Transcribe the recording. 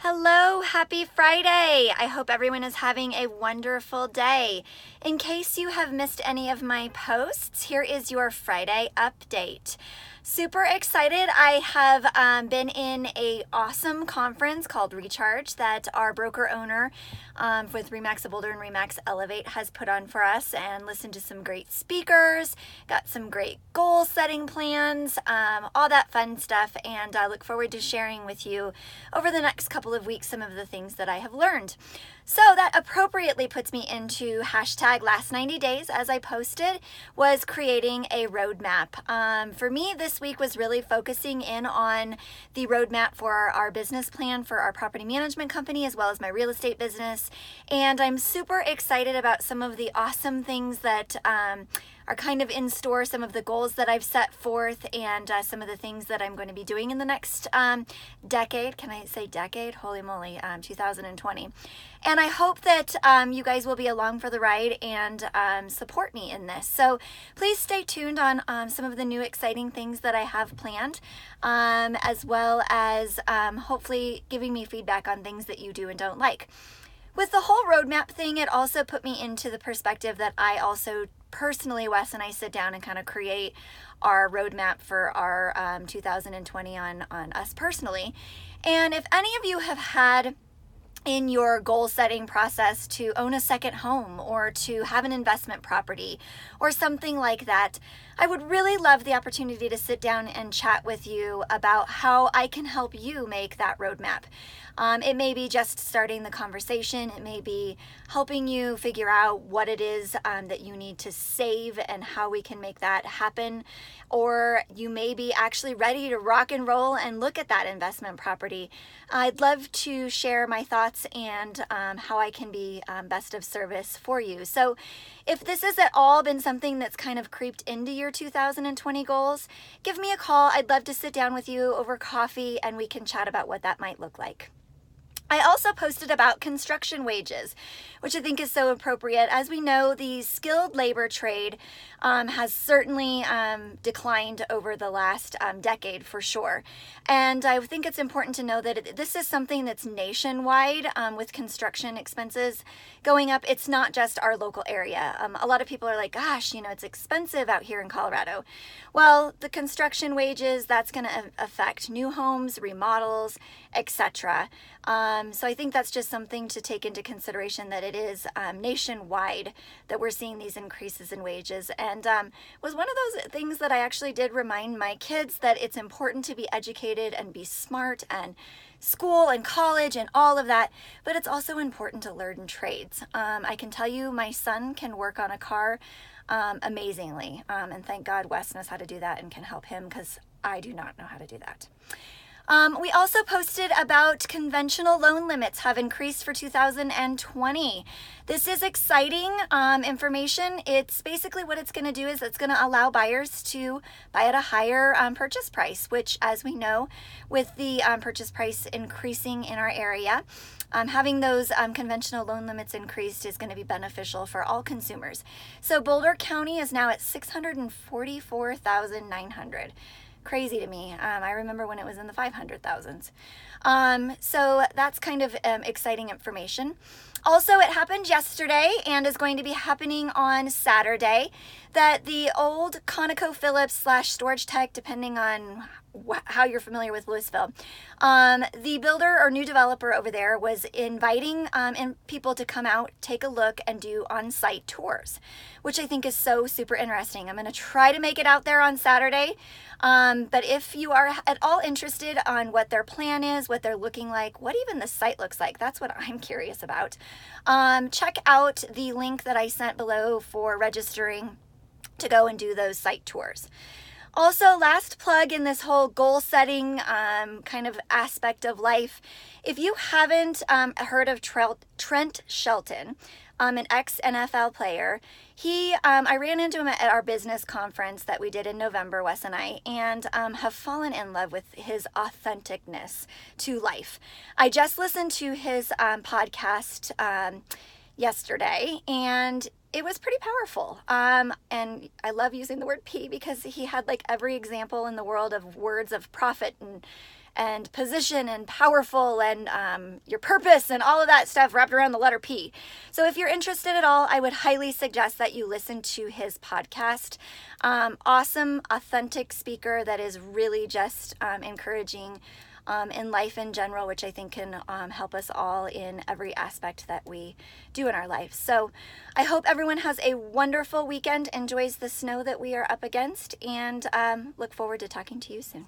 Hello, happy Friday. I hope everyone is having a wonderful day. In case you have missed any of my posts, here is your Friday update. Super excited. I have been in a awesome conference called Recharge that our broker owner with Remax of Boulder and Remax Elevate has put on for us, and listened to some great speakers, got some great goal setting plans, all that fun stuff, and I look forward to sharing with you over the next couple of weeks some of the things that I have learned. So that appropriately puts me into hashtag last 90 days, as I posted, was creating a roadmap. For me, this week was really focusing in on the roadmap for our business plan for our property management company, as well as my real estate business. And I'm super excited about some of the awesome things that are kind of in store, some of the goals that I've set forth, and some of the things that I'm going to be doing in the next decade. Can I say decade? Holy moly, 2020. And I hope that you guys will be along for the ride and support me in this. So please stay tuned on some of the new exciting things that I have planned, as well as hopefully giving me feedback on things that you do and don't like. With the whole roadmap thing, it also put me into the perspective that I also personally, Wes and I sit down and kind of create our roadmap for our 2020 on us personally. And if any of you have had in your goal setting process to own a second home or to have an investment property or something like that, I would really love the opportunity to sit down and chat with you about how I can help you make that roadmap. It may be just starting the conversation. It may be helping you figure out what it is that you need to save and how we can make that happen. Or you may be actually ready to rock and roll and look at that investment property. I'd love to share my thoughts and how I can be best of service for you. So if this has at all been something that's kind of creeped into your 2020 goals, give me a call. I'd love to sit down with you over coffee and we can chat about what that might look like. I also posted about construction wages, which I think is so appropriate. As we know, the skilled labor trade has certainly declined over the last decade for sure. And I think it's important to know that this is something that's nationwide with construction expenses going up. It's not just our local area. A lot of people are like, gosh, it's expensive out here in Colorado. Well, the construction wages, that's going to affect new homes, remodels, etc. So I think that's just something to take into consideration, that it is nationwide that we're seeing these increases in wages. And was one of those things that I actually did remind my kids that it's important to be educated and be smart, and school and college and all of that, but it's also important to learn trades. I can tell you my son can work on a car amazingly, and thank God Wes knows how to do that and can help him, because I do not know how to do that. We also posted about conventional loan limits have increased for 2020. This is exciting information. It's basically what it's going to do is it's going to allow buyers to buy at a higher purchase price, which, as we know, with the purchase price increasing in our area, having those conventional loan limits increased is going to be beneficial for all consumers. So Boulder County is now at 644,900. Crazy to me. I remember when it was in the 500,000s. So that's kind of exciting information. Also, it happened yesterday and is going to be happening on Saturday, that the old ConocoPhillips / Storage Tech, depending on how you're familiar with Louisville, the builder or new developer over there was inviting people to come out, take a look, and do on-site tours, which I think is so super interesting. I'm going to try to make it out there on Saturday, but if you are at all interested on what their plan is, what they're looking like, what even the site looks like, that's what I'm curious about. Check out the link that I sent below for registering to go and do those site tours. Also, last plug in this whole goal setting kind of aspect of life, if you haven't heard of Trent Shelton, an ex-NFL player, I ran into him at our business conference that we did in November, Wes and I, and have fallen in love with his authenticness to life. I just listened to his podcast yesterday, and it was pretty powerful. And I love using the word P because he had like every example in the world of words of profit and position and powerful and your purpose and all of that stuff wrapped around the letter P. So if you're interested at all, I would highly suggest that you listen to his podcast. Awesome, authentic speaker that is really just encouraging in life in general, which I think can help us all in every aspect that we do in our life. So I hope everyone has a wonderful weekend, enjoys the snow that we are up against, and look forward to talking to you soon.